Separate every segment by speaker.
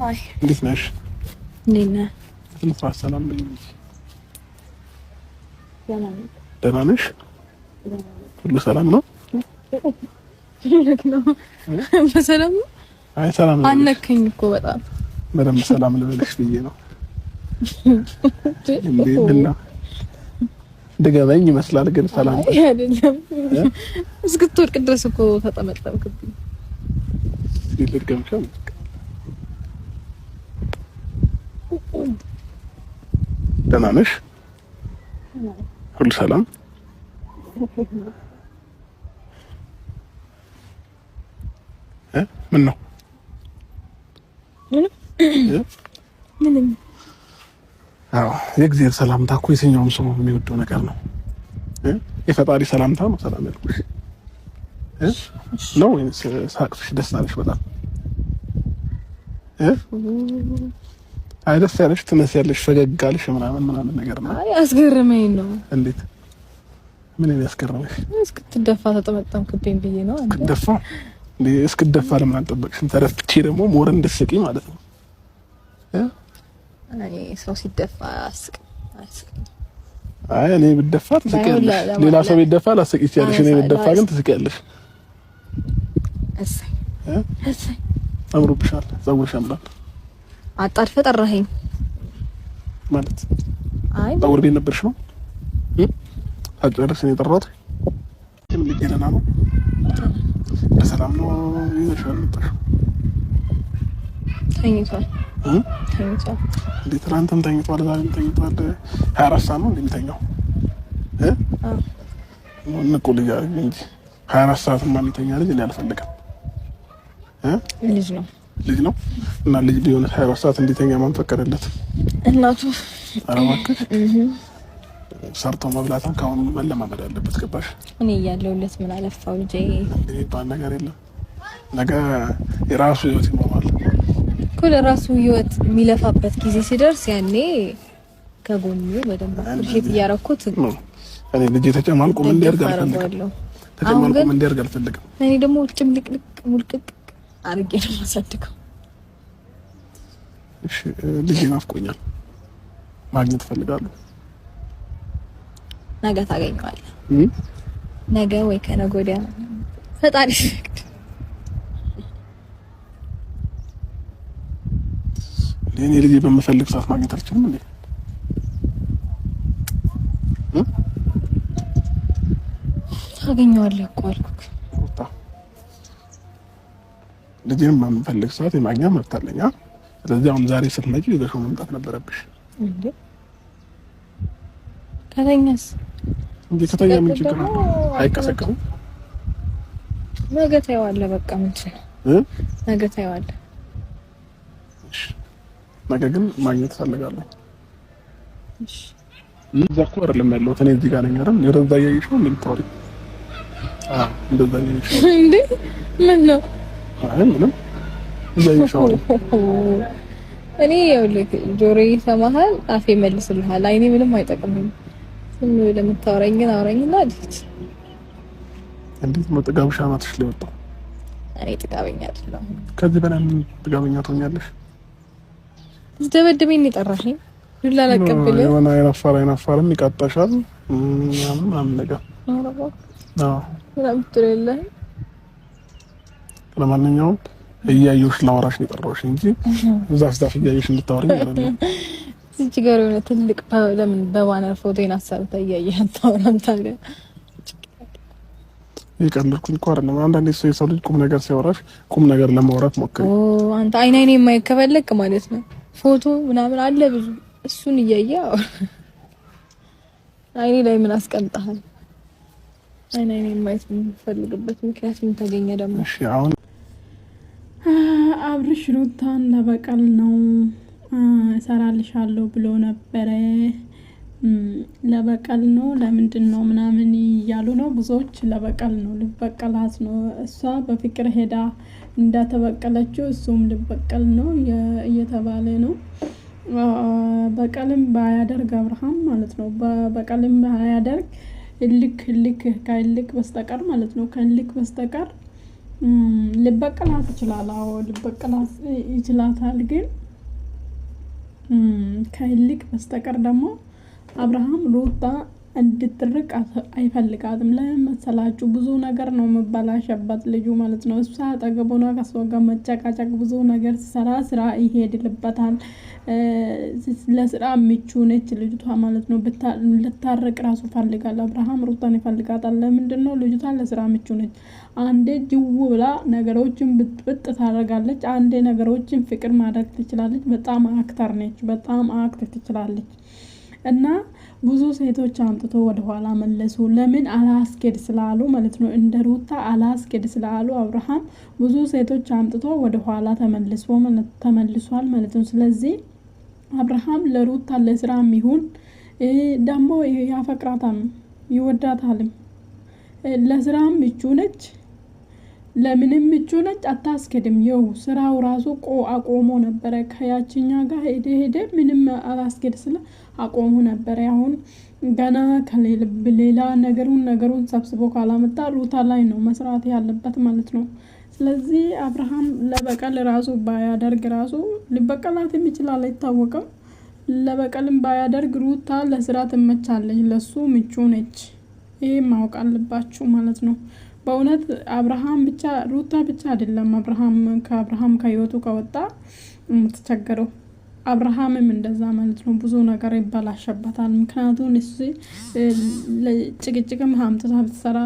Speaker 1: አይ
Speaker 2: እንዴት ነሽ?
Speaker 1: ነኝ
Speaker 2: እንኳን ሰላም ነኝ።
Speaker 1: ሰላም
Speaker 2: ደህና ነሽ? ሁሉ ሰላም ነው?
Speaker 1: ነው በሰላም ነው?
Speaker 2: አይ ሰላም ነው።
Speaker 1: አነከኝ እኮ በጣም
Speaker 2: በደምብ ሰላም ልበልሽ ብዬ ነው። እንዴት ነው? ደገበኝ ይመስላል ግን ሰላም
Speaker 1: አይደለም። እስክትወድቅ ድረስ እኮ ተጠመጠምክብኝ።
Speaker 2: ይልገምከም ደህና ነሽ? ሁሉ ሰላም? ምን ነው?
Speaker 1: ምንም
Speaker 2: አዎ የእግዚአብሔር ሰላምታ እኮ የትኛውም ሰው የሚወደው ነገር ነው። የፈጣሪ ሰላምታ ነው ሰላም ያልኩሽ ነው ወይስ ሳቅሽ ደስ አለሽ በጣም? አይ ደስ ያለሽ ትመስያለሽ ፈገግ አለሽ ምናምን ነገር ነው።
Speaker 1: አይ አስገረመኝ ነው።
Speaker 2: እንዴት? ምን ያስገረመሽ?
Speaker 1: እስክትደፋ ተጠመጠምክብኝ ብዬ ነው።
Speaker 2: እስክትደፋ እንዴ? እስክትደፋ ለምን አልጠበቅሽም? ተደፍቼ ደግሞ ሞረን እንደስቂ ማለት ነው።
Speaker 1: አይ ሰው ሲደፋ አስቅ።
Speaker 2: አይ እኔ ብደፋ ትስቂያለሽ፣ ሌላ ሰው ቢደፋ ላስቂ ይችላልሽ። እኔ ብደፋ ግን ትስቂያለሽ። እሰይ አምሮብሻል፣ ፀጉርሽ ያምራል።
Speaker 1: አጣድፈ ጠራኸኝ
Speaker 2: ማለት
Speaker 1: አይ
Speaker 2: ፀጉር ቤት ነበርሽ ነው? አጨረስን የጠራሁት ምን ልጅና ነው? በሰላም ነው ይዘሽው መጣሽ?
Speaker 1: ተኝቷል።
Speaker 2: እንዴት ትናንትም ተኝቷል፣ ዛሬም ተኝቷል። 24 ሰዓት ነው እንደሚተኛው ንቁ ልጅ አይደል እንጂ 24 ሰዓት የሚተኛ ልጅ እኔ አልፈልግም። ልጅ ነው እና ልጅ ቢሆን 24 ሰዓት እንዲተኛ ማን ፈቀደለት?
Speaker 1: እናቱ።
Speaker 2: አረማከሽ ሰርቶ መብላትን ካሁን መለማመድ አለበት። ገባሽ?
Speaker 1: እኔ እያለሁለት ምን አለፋው ልጄ
Speaker 2: የሚባል ነገር የለም። ነገ የራሱ ህይወት ይኖራል
Speaker 1: እኮ። ለራሱ ህይወት የሚለፋበት ጊዜ ሲደርስ ያኔ ከጎኑ በደንብ ፍርሽት እያረኩት
Speaker 2: እኔ ልጄ ተጨማልቆ ምን እንዲያርግ አልፈልግም። ተጨማልቆ ምን እንዲያርግ አልፈልግም።
Speaker 1: እኔ ደግሞ ጭምልቅልቅ ሙልቅቅ አርጌ ነው ማሳደገው።
Speaker 2: እሺ ልጄ ናፍቆኛል፣ ማግኘት እፈልጋለሁ።
Speaker 1: ነገ ታገኘዋለህ። ነገ ወይ ከነገ ወዲያ ፈጣሪ ሲፈቅድ።
Speaker 2: እኔ ልጄ በምፈልግ ሰዓት ማግኘት አልችልም እንዴ?
Speaker 1: ታገኘዋለህ እኮ አልኩህ።
Speaker 2: ልጄን በምፈልግ ሰዓት የማግኛ መብት አለኝ። ስለዚህ አሁን ዛሬ ስትመጪ ይዘሽው መምጣት ነበረብሽ
Speaker 1: እንዴ? ከተኛስ?
Speaker 2: እንዴ ከተኛ ምን ችግር አለ? አይቀሰቀስም።
Speaker 1: ነገ ታየዋለህ። በቃ ምን ነው ነገ ታየዋለህ።
Speaker 2: እሺ ነገ ግን ማግኘት ፈልጋለሁ።
Speaker 1: እሺ
Speaker 2: እዛ እኮ አይደለም ያለሁት እኔ እዚህ ጋር ነኝ አይደል? እንደዛ እያየሽው ምን ታወሪ? እንደዛ እያየሽው
Speaker 1: እንዴ? ምን ነው?
Speaker 2: አይ ምንም እያየሽው
Speaker 1: እኔ ይኸውልህ ጆሮዬ ይሰማሃል፣ አፌ መልስልሃል። አይኔ ምንም አይጠቅምም። ዝም ብለህ የምታወራኝ ግን አውራኝና ልጅ
Speaker 2: እንዴት ነው ጥጋብሽ አናትሽ ላይ ወጣው?
Speaker 1: እኔ ጥጋበኛ አይደለሁም።
Speaker 2: ከዚህ በላይ ምን ጥጋበኛ ትሆኛለሽ?
Speaker 1: ዝደበደበኝ የጠራሽኝ ዱላ ላቀብልህ
Speaker 2: የሆነ አይናፋርም ይቃጣሻል ምናምን ነገር። አዎ
Speaker 1: ለምትረለህ
Speaker 2: ለማንኛውም እያየሁሽ ላወራሽ ነው የጠራሁሽ እንጂ ዛፍ እያየሽ እንድታወሪኝ አይደለም።
Speaker 1: እዚህ ጋር የሆነ ትልቅ ለምን በባነር ፎቶዬን አሳልፈህ እያየህ አታወራም ታዲያ?
Speaker 2: የቀለድኩኝ እኮ አይደለም። አንዳንዴ የሰው ልጅ ቁም ነገር ሲያወራሽ ቁም ነገር ለማውራት ሞክሪ።
Speaker 1: አንተ አይኔ የማይከፈለቅ ማለት ነው። ፎቶ ምናምን አለ ብዙ፣ እሱን እያየህ አይኔ ላይ ምን አስቀምጠሃል? አይኔ የማይት የምፈልግበት ምክንያት ምን ተገኘ ደግሞ?
Speaker 2: እሺ አሁን
Speaker 3: አብርሽ ሩታን ለበቀል ነው እሰራልሻለሁ ብሎ ነበረ። ለበቀል ነው ለምንድን ነው ምናምን እያሉ ነው ብዙዎች። ለበቀል ነው ልበቀላት ነው። እሷ በፍቅር ሄዳ እንዳተበቀለችው እሱም ልበቀል ነው እየተባለ ነው። በቀልም ባያደርግ አብርሃም ማለት ነው። በቀልም ባያደርግ እልክ ከእልክ በስተቀር ማለት ነው። ከእልክ በስተቀር ልበቀላት ይችላል። አዎ ልበቀላት ይችላታል። ግን ከይልቅ በስተቀር ደግሞ አብርሃም ሩታ እንድትርቅ አይፈልጋትም። ለምን መሰላችሁ? ብዙ ነገር ነው መበላሸበት ልጁ ማለት ነው። እሷ አጠገቡና ከሷ ጋር መጨቃጨቅ ብዙ ነገር ስራ ይሄድልበታል። ለስራ ምቹ ነች ልጅቷ ማለት ነው። ልታርቅ ራሱ ፈልጋል አብርሃም ሩታን ይፈልጋታል። ለምንድን ነው? ልጅቷ ለስራ ምቹ ነች። አንዴ ጅው ብላ ነገሮችን ብጥብጥ ታደርጋለች። አንዴ ነገሮችን ፍቅር ማድረግ ትችላለች። በጣም አክተር ነች። በጣም አክት ትችላለች። እና ብዙ ሴቶች አምጥቶ ወደ ኋላ መለሱ። ለምን? አላስኬድ ስላሉ ማለት ነው። እንደ ሩታ አላስኬድ ስላሉ አብርሃም ብዙ ሴቶች አምጥቶ ወደ ኋላ ተመልሷል ማለት ነው። ስለዚህ አብርሃም ለሩታ ለስራም ይሁን ደግሞ ያፈቅራታል፣ ይወዳታልም። ለስራም ምቹ ነች፣ ለምንም ምቹ ነች። አታስኬድም። ይው ስራው ራሱ አቆሞ ነበረ። ከያችኛ ጋር ሄደ ምንም አላስኬድ ስለ አቆሙ ነበረ። አሁን ገና ከሌላ ነገሩን ሰብስቦ ካላመጣ ሩታ ላይ ነው መስራት ያለበት ማለት ነው። ስለዚህ አብርሃም ለበቀል ራሱ ባያደርግ ራሱ ሊበቀላትም ይችላል፣ አይታወቅም። ለበቀልም ባያደርግ ሩታ ለስራ ትመቻለች፣ ለሱ ምቹ ነች። ይሄ ማወቅ አለባችሁ ማለት ነው። በእውነት አብርሃም ብቻ ሩታ ብቻ አይደለም ከአብርሃም ከህይወቱ ከወጣ የምትቸገረው አብርሃምም እንደዛ ማለት ነው። ብዙ ነገር ይበላሸበታል። ምክንያቱም እሱ ጭቅጭቅም አምጥታ ብትሰራ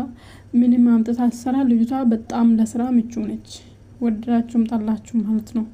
Speaker 3: ምንም አምጥታ ትሰራ። ልጅቷ በጣም ለስራ ምቹ ነች፣ ወደዳችሁም ጠላችሁ ማለት ነው።